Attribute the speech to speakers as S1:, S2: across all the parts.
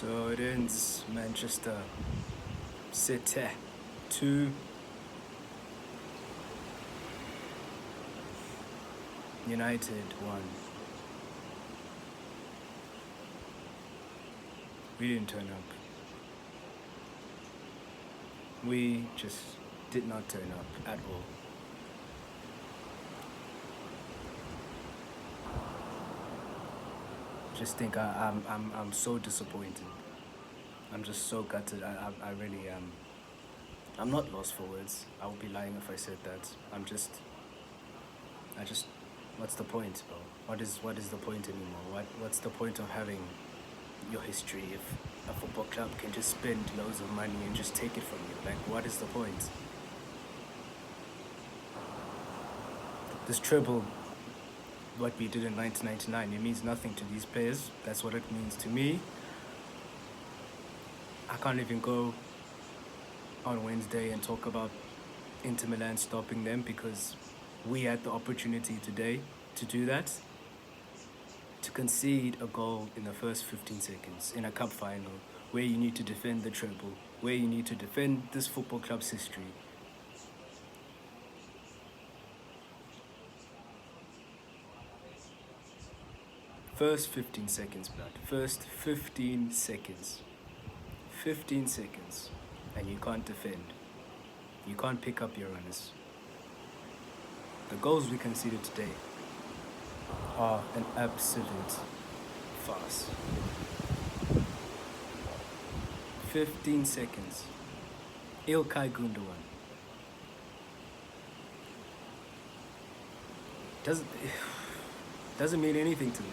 S1: So it ends Manchester Citeh 2, United 1. We didn't turn up. We just did not turn up at all. Just think I'm so disappointed. I'm just so gutted. I really am. I'm not lost for words. I would be lying if I said that. I just what's the point, bro? What is the point anymore? What's the point of having your history if a football club can just spend loads of money and just take it from you? Like, what is the point? This treble, what we did in 1999, it means nothing to these players. That's what it means to me. I can't even go on Wednesday and talk about Inter Milan stopping them because we had the opportunity today to do that, to concede a goal in the first 15 seconds in a cup final where you need to defend the treble, where you need to defend this football club's history. First 15 seconds, blood. First 15 seconds. 15 seconds. And you can't defend. You can't pick up your runners. The goals we conceded today are an absolute farce. 15 seconds. İlkay Gundogan. Doesn't mean anything to me.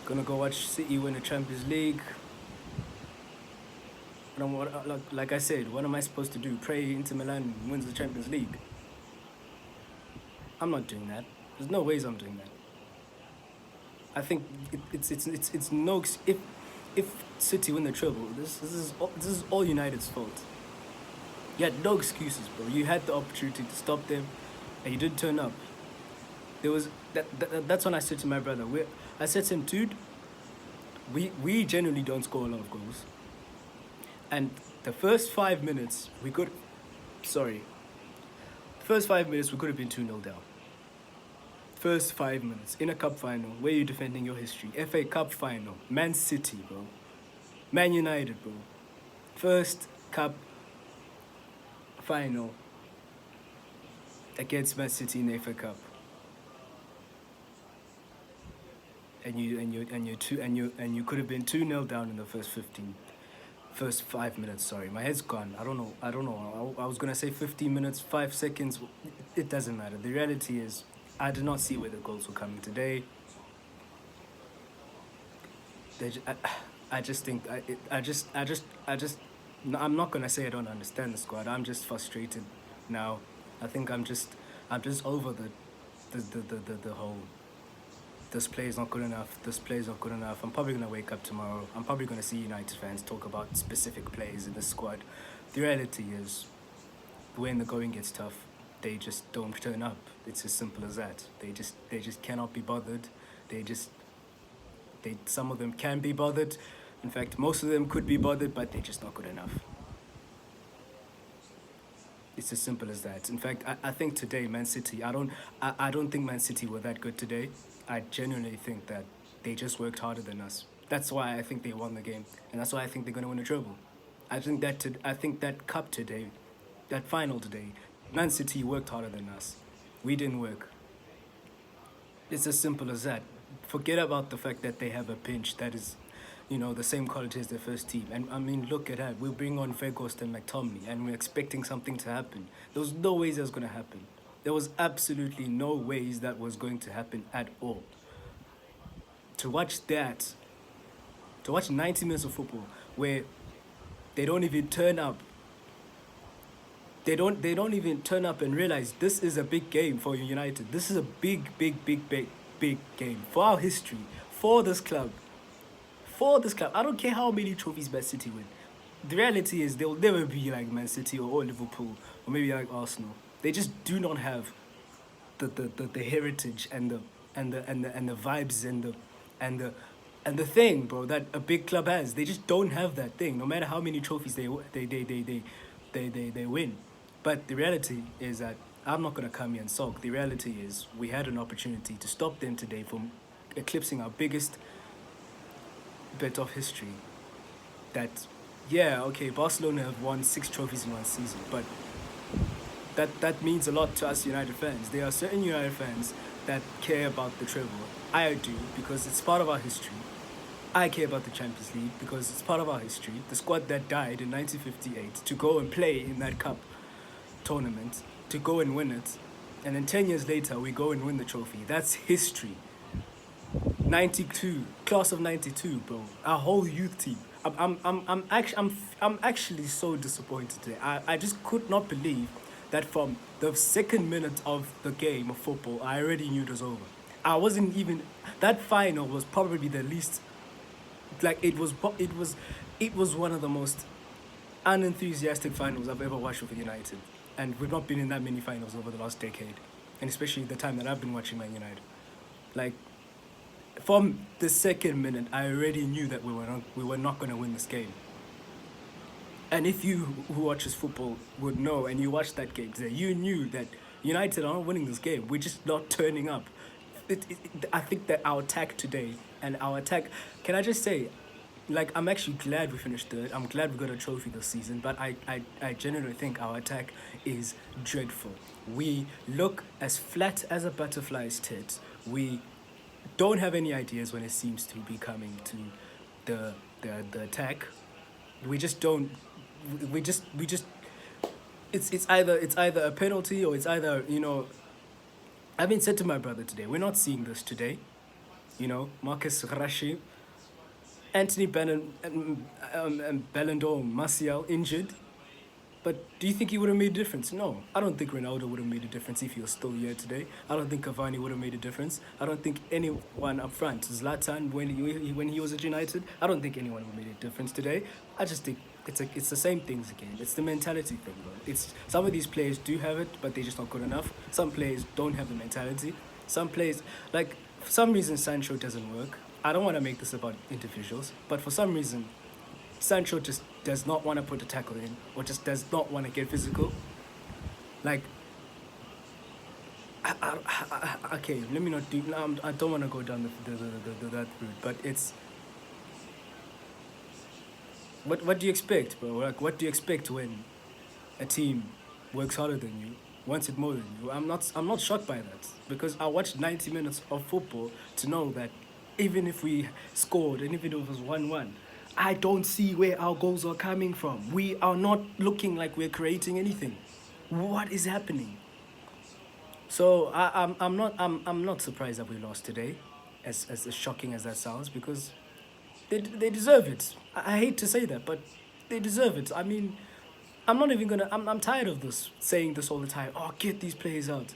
S1: Gonna go watch City win the Champions League. Like I said, what am I supposed to do? Pray Inter Milan wins the Champions League? I'm not doing that. There's no ways I'm doing that. I think it's no if City win the treble, this is all United's fault. You had no excuses, bro. You had the opportunity to stop them, and you didn't turn up. There was that's when I said to my brother, I said to him, dude, we generally don't score a lot of goals. And the first 5 minutes, we could have been 2-0 down. First 5 minutes in a cup final where you're defending your history. FA Cup final, Man City, bro. Man United, bro. First cup final against Man City in the FA Cup. And you could have been 2-0 down in the first 5 minutes. Sorry, my head's gone. I don't know. I was gonna say 15 minutes, 5 seconds. It doesn't matter. The reality is, I did not see where the goals were coming today. I'm not gonna say I don't understand the squad. I'm just frustrated now. I think I'm just over the whole. This play is not good enough. This play is not good enough. I'm probably going to wake up tomorrow. I'm probably going to see United fans talk about specific plays in the squad. The reality is, when the going gets tough, they just don't turn up. It's as simple as that. They just cannot be bothered. Some of them can be bothered. In fact, most of them could be bothered, but they're just not good enough. It's as simple as that. In fact, I think today, Man City, I don't think Man City were that good today. I genuinely think that they just worked harder than us. That's why I think they won the game, and that's why I think they're going to win the treble. I think that cup today, that final today, Man City worked harder than us. We didn't work. It's as simple as that. Forget about the fact that they have a bench that is, the same quality as their first team. And I mean, look at that. We bring on Vegost and McTominay, and we're expecting something to happen. There was no ways that was going to happen. There was absolutely no ways that was going to happen at all. To watch 90 minutes of football where they don't even turn up. They don't even turn up and realize this is a big game for United. This is a big game for our history, for this club. I don't care how many trophies Man City win. The reality is they'll never be like Man City or Liverpool or maybe like Arsenal. They just do not have the heritage and the vibes and And the thing, bro, that a big club has, they just don't have that thing. No matter how many trophies they win. But the reality is that I'm not gonna come here and sulk. The reality is we had an opportunity to stop them today from eclipsing our biggest bit of history. That, yeah, okay, Barcelona have won 6 trophies in one season, but that means a lot to us United fans. There are certain United fans that care about the treble. I do because it's part of our history. I care about the Champions League because it's part of our history. The squad that died in 1958 to go and play in that cup tournament, to go and win it, and then 10 years later we go and win the trophy. That's history. 92, class of 92, bro. Our whole youth team. I'm actually so disappointed today. I just could not believe that from the second minute of the game of football, I already knew it was over. I wasn't even. That final was probably the least. Like it was one of the most unenthusiastic finals I've ever watched with United, and we've not been in that many finals over the last decade, and especially the time that I've been watching Man United. Like from the second minute, I already knew that we were not going to win this game. And if you who watches football would know, and you watched that game today, you knew that United are not winning this game. We're just not turning up. I think that our attack today and our attack. Can I just say, like, I'm actually glad we finished third. I'm glad we got a trophy this season, but I genuinely think our attack is dreadful. We look as flat as a butterfly's tit. We don't have any ideas when it seems to be coming to the attack. We just don't. We just. It's either a penalty or it's either, you know. I've been said to my brother today, we're not seeing this today. You know, Marcus Rashid, Anthony Ballon Martial injured. But do you think he would have made a difference? No. I don't think Ronaldo would have made a difference if he was still here today. I don't think Cavani would have made a difference. I don't think anyone up front, Zlatan, when he was at United, I don't think anyone would have made a difference today. I just think it's the same things again. It's the mentality thing, bro. It's some of these players do have it, but they're just not good enough. Some players don't have the mentality. Some players, like, for some reason, Sancho doesn't work. I don't want to make this about individuals, but for some reason, Sancho just does not want to put a tackle in, or just does not want to get physical. Like, okay, let me not do. I don't want to go down that route, but it's. What do you expect, bro? Like, what do you expect when a team works harder than you, wants it more than you? I'm not shocked by that because I watched 90 minutes of football to know that even if we scored and even if it was 1-1. I don't see where our goals are coming from. We are not looking like we're creating anything. What is happening? So I'm not surprised that we lost today, as shocking as that sounds, because they deserve it. I hate to say that, but they deserve it. I mean, I'm not even gonna. I'm tired of this saying this all the time. Oh, get these players out,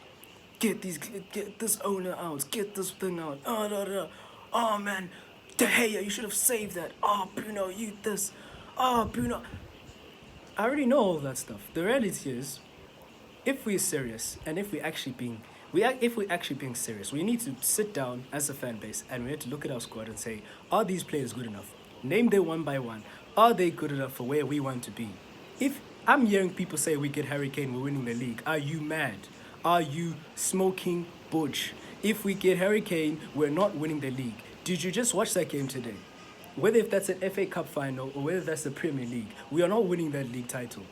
S1: get this owner out, get this thing out. Oh man. De Gea, you should have saved that. Oh, Bruno, you this. Oh, Bruno. I already know all that stuff. The reality is, if we're serious and if we're actually being serious, we need to sit down as a fan base and we need to look at our squad and say, are these players good enough? Name them one by one. Are they good enough for where we want to be? If I'm hearing people say we get Harry Kane, we're winning the league, are you mad? Are you smoking butch? If we get Harry Kane, we're not winning the league. Did you just watch that game today? Whether if that's an FA Cup final or whether that's the Premier League, we are not winning that league title.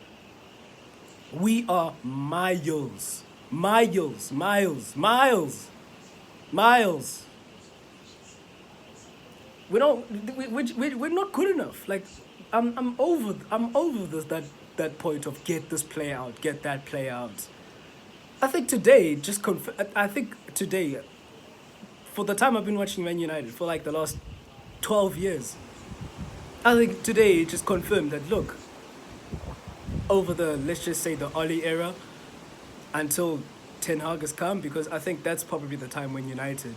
S1: We are miles. We're not good enough. Like, I'm over this that point of get this player out, get that player out. I think today for the time I've been watching Man United for like the last 12 years, I think today it just confirmed that, look, over let's just say the Oli era until Ten Hag has come, because I think that's probably the time when United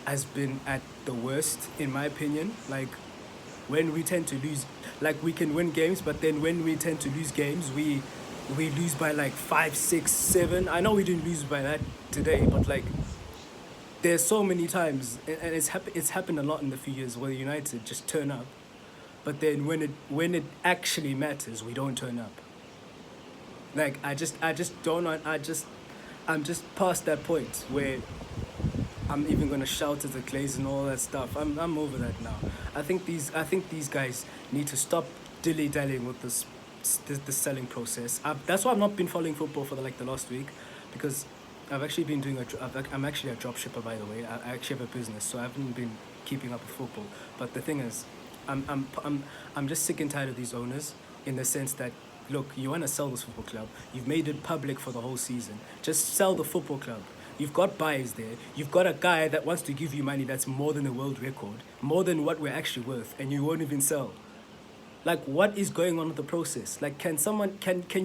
S1: has been at the worst, in my opinion. Like, when we tend to lose, like, we can win games, but then when we tend to lose games, we lose by like 5, 6, 7. I know we didn't lose by that today, but like, there's so many times, and it's happened a lot in the few years where United just turn up, but then when it actually matters, we don't turn up. Like I just don't want I'm just past that point where I'm even gonna shout at the Clays and all that stuff. I'm over that now. I think these guys need to stop dilly dallying with this selling process. That's why I've not been following football for the last week, because I've actually been doing I'm actually a drop shipper, by the way. I actually have a business, so I haven't been keeping up with football. But the thing is, I'm just sick and tired of these owners, in the sense that, look, you want to sell this football club. You've made it public for the whole season. Just sell the football club. You've got buyers there. You've got a guy that wants to give you money that's more than a world record, more than what we're actually worth, and you won't even sell. Like, what is going on with the process? Like, can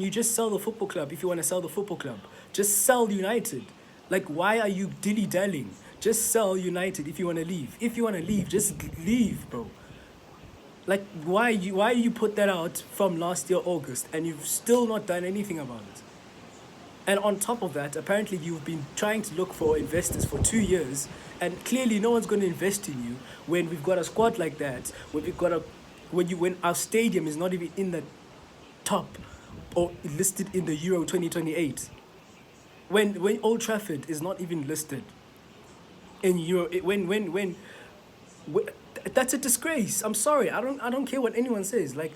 S1: you just sell the football club if you want to sell the football club? Just sell United. Like, why are you dilly dallying? Just sell United if you want to leave. If you want to leave, just leave, bro. Like, why you put that out from last year August, and you've still not done anything about it? And on top of that, apparently you've been trying to look for investors for 2 years, and clearly no one's going to invest in you when we've got a squad like that. When our stadium is not even in the top, or listed in the Euro 2028. When Old Trafford is not even listed in Euro. When that's a disgrace. I'm sorry. I don't care what anyone says. Like,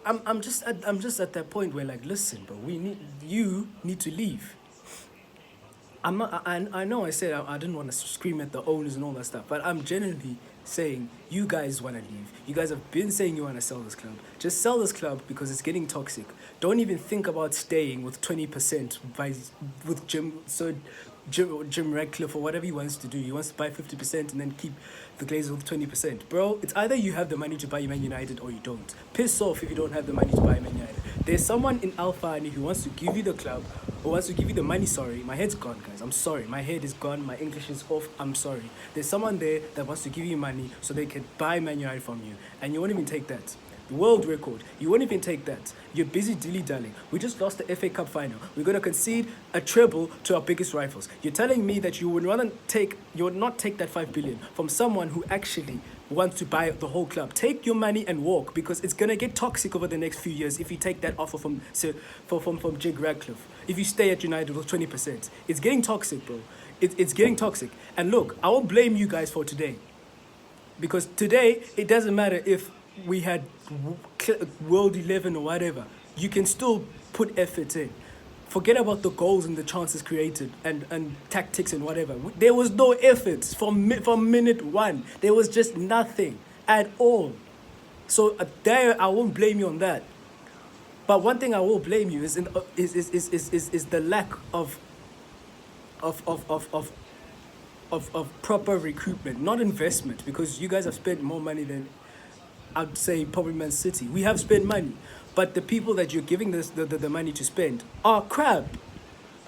S1: I'm just at that point where, like, listen, bro, you need to leave. I'm not. I know I said I didn't want to scream at the owners and all that stuff, but I'm genuinely saying you guys want to leave. You guys have been saying you want to sell this club. Just sell this club, because it's getting toxic. Don't even think about staying with 20% with Jim Radcliffe, or whatever he wants to do. He wants to buy 50% and then keep the Glazers with 20%. Bro, it's either you have the money to buy Man United or you don't. Piss off if you don't have the money to buy Man United. There's someone in Al Thani who wants to give you the club, or wants to give you the money. Sorry, my head's gone, guys. I'm sorry. My head is gone. My English is off. I'm sorry. There's someone there that wants to give you money so they can buy Man United from you, and you won't even take that. The world record. You won't even take that. You're busy dilly-dallying. We just lost the FA Cup final. We're going to concede a treble to our biggest rivals. You're telling me that you would not take that 5 billion from someone who actually wants to buy the whole club. Take your money and walk, because it's going to get toxic over the next few years if you take that offer from Jig Radcliffe. If you stay at United with 20%. It's getting toxic, bro. It's getting toxic. And look, I won't blame you guys for today. Because today, it doesn't matter if we had World 11 or whatever. You can still put effort in. Forget about the goals and the chances created and tactics and whatever. There was no effort from minute one. There was just nothing at all. So there, I won't blame you on that. But one thing I will blame you is the lack of proper recruitment, not investment, because you guys have spent more money than, I'd say, probably Man City. We have spent money, but the people that you're giving the money to spend are crap.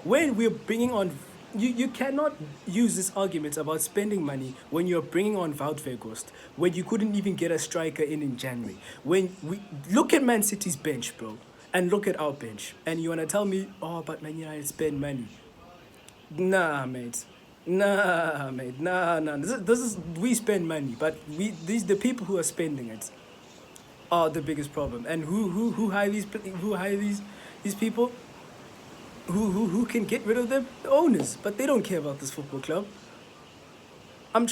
S1: When we're bringing on, you cannot use this argument about spending money when you're bringing on Wout Weghorst, when you couldn't even get a striker in January. When we look at Man City's bench, bro, and look at our bench, and you wanna tell me, oh, but Man United spend money? Nah, mate. Nah, mate. Nah. This is we spend money, but the people who are spending it are the biggest problem. And who hire these people? Who can get rid of them? The owners, but they don't care about this football club. I'm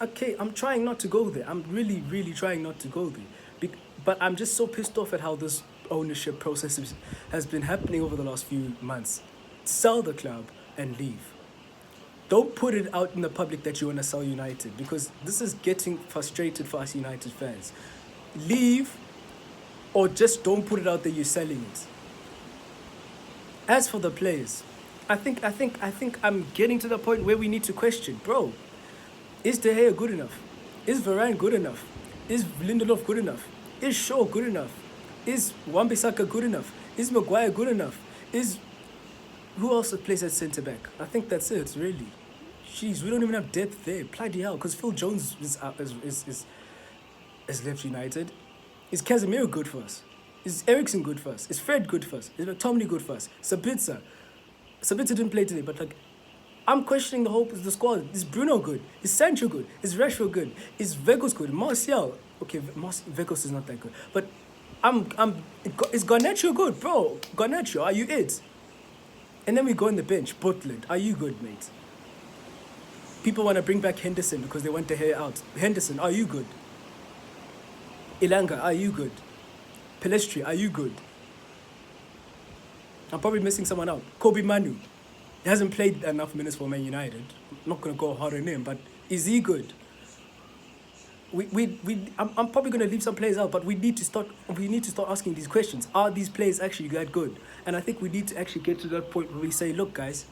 S1: okay. I'm trying not to go there. I'm really trying not to go there. But I'm just so pissed off at how this ownership process has been happening over the last few months. Sell the club and leave. Don't put it out in the public that you want to sell United, because this is getting frustrated for us United fans. Leave, or just don't put it out that you're selling it. As for the players, I think I'm getting to the point where we need to question, bro. Is De Gea good enough? Is Varane good enough? Is Lindelof good enough? Is Shaw good enough? Is Wan-Bissaka good enough? Is Maguire good enough? Who else plays at centre back? I think that's it, really. Jeez, we don't even have depth there. Bloody hell, because Phil Jones is left United. Is Casemiro good for us? Is Eriksen good for us? Is Fred good for us? Is McTominay good for us? Sabitzer didn't play today, but like, I'm questioning the squad. Is Bruno good? Is Sancho good? Is Rashford good? Is Vegos good? Martial. Okay, Vegos is not that good. But is Garnacho good, bro? Garnacho, are you it? And then we go on the bench. Butland, are you good, mate? People want to bring back Henderson because they want to hear out. Henderson, are you good? Ilanga, are you good? Pelestri, are you good? I'm probably missing someone out. Kobe Manu. He hasn't played enough minutes for Man United. I'm not going to go hard on him, but is he good? I'm probably going to leave some players out, but we need to start asking these questions. Are these players actually that good? And I think we need to actually get to that point where we say, look, guys,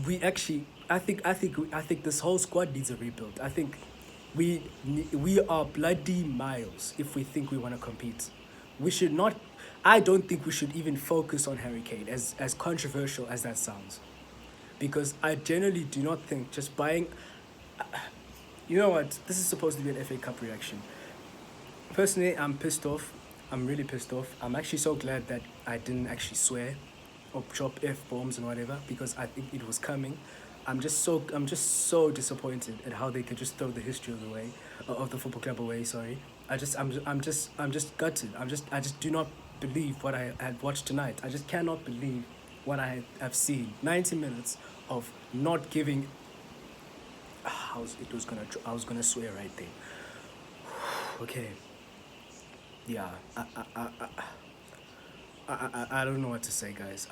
S1: I think this whole squad needs a rebuild. I think we are bloody miles if we think we want to compete. We should not. I don't think we should even focus on Harry Kane, as controversial as that sounds, because I generally do not think just buying. You know what? This is supposed to be an FA Cup reaction. Personally, I'm pissed off. I'm really pissed off. I'm actually so glad that I didn't actually swear or drop F bombs and whatever, because I think it was coming. I'm just so disappointed at how they could just throw the history of the way of the football club away. Sorry, I'm just gutted. I just do not believe what I had watched tonight. I just cannot believe what have seen. 90 minutes of not giving. I was gonna swear right there. Okay. Yeah. I don't know what to say, guys.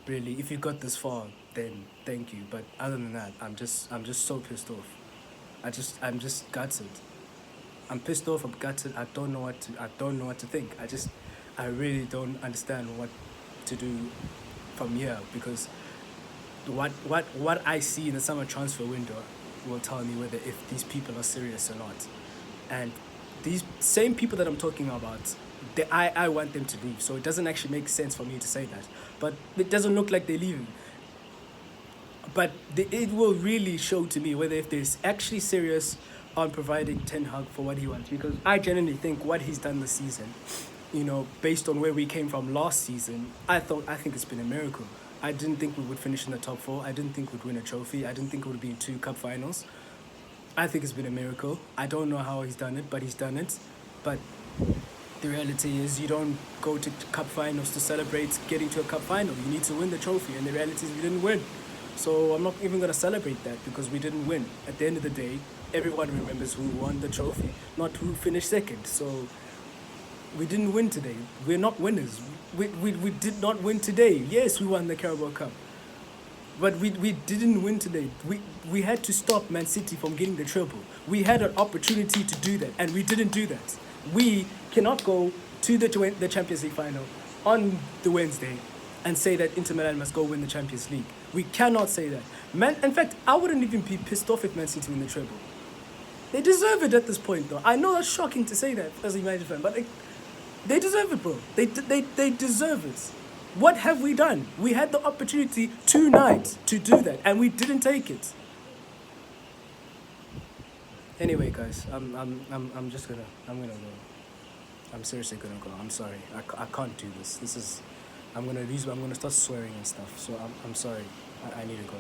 S1: Really, if you got this far, then thank you. But other than that, I'm just so pissed off. I'm just gutted. I'm pissed off. I'm gutted. I don't know what to think. I really don't understand what to do from here, because what I see in the summer transfer window will tell me whether if these people are serious or not. And these same people that I'm talking about, I want them to leave. So it doesn't actually make sense for me to say that. But it doesn't look like they're leaving. But it will really show to me whether if they're actually serious on providing Ten Hag for what he wants. Because I genuinely think what he's done this season, based on where we came from last season, I think it's been a miracle. I didn't think we would finish in the top 4. I didn't think we'd win a trophy. I didn't think we would be in 2 cup finals. I think it's been a miracle. I don't know how he's done it, but he's done it. But the reality is you don't go to cup finals to celebrate getting to a cup final. You need to win the trophy, and the reality is we didn't win. So I'm not even going to celebrate that because we didn't win. At the end of the day, everyone remembers who won the trophy, not who finished second. So we didn't win today. We're not winners. We did not win today. Yes, we won the Carabao Cup. But we didn't win today. We had to stop Man City from getting the treble. We had an opportunity to do that, and we didn't do that. We cannot go to the Champions League final on the Wednesday and say that Inter Milan must go win the Champions League. We cannot say that. In fact, I wouldn't even be pissed off if Man City win the treble. They deserve it at this point, though. I know that's shocking to say that as a United fan, but they deserve it, bro. They deserve it. What have we done? We had the opportunity tonight to do that, and we didn't take it. Anyway, guys, I'm gonna go. I'm seriously gonna go. I'm sorry. I can't do this. I'm gonna start swearing and stuff. So I'm sorry. I need to go.